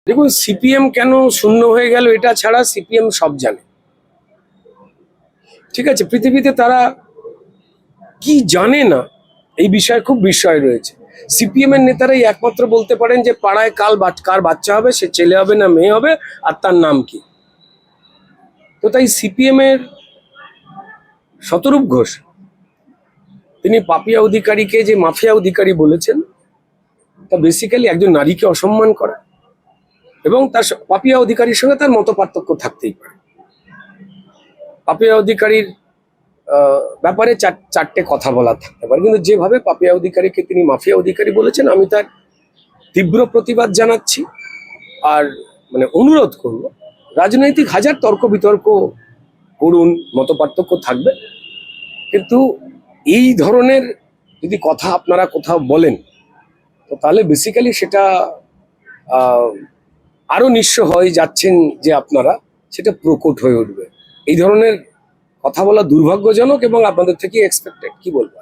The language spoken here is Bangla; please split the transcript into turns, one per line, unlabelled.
দেখুন, সিপিএম কেন শূন্য হয়ে গেল এটা ছাড়া সিপিএম সব জানে। ঠিক আছে, পৃথিবীতে তারা কি জানে না এই বিষয়ে খুব বিস্ময় রয়েছে। সিপিএম এর নেতারাই একমাত্র বলতে পারেন যে পাড়ায় কার বাচ্চা হবে, সে ছেলে হবে না মেয়ে হবে, আর তার নাম কি। তো তাই সিপিএম এর শতরূপ ঘোষ তিনি পাপিয়া অধিকারীকে যে মাফিয়া অধিকারী বলেছেন, তা বেসিক্যালি একজন নারীকে অসম্মান করা, এবং তার পাপিয়া অধিকারীর সঙ্গে তার মত পার্থক্য থাকতেই পারে। পাপিয়া অধিকারীর ব্যাপারে চারটে কথা বলা থাকতে পারে, কিন্তু যেভাবে পাপিয়া অধিকারীকে তিনি মাফিয়া অধিকারী বলেছেন, আমি তার তীব্র প্রতিবাদ জানাচ্ছি। আর মানে অনুরোধ করব, রাজনৈতিক হাজার তর্ক বিতর্ক করুন, মত পার্থক্য থাকবে, কিন্তু এই ধরনের যদি কথা আপনারা কোথাও বলেন, তো তাহলে বেসিক্যালি সেটা আরো নিঃস্ব হয়ে যাচ্ছেন যে আপনারা, সেটা প্রকট হয়ে উঠবে। এই ধরনের কথা বলা দুর্ভাগ্যজনক এবং আপনাদের থেকে এক্সপেক্টেড, কি বলবো।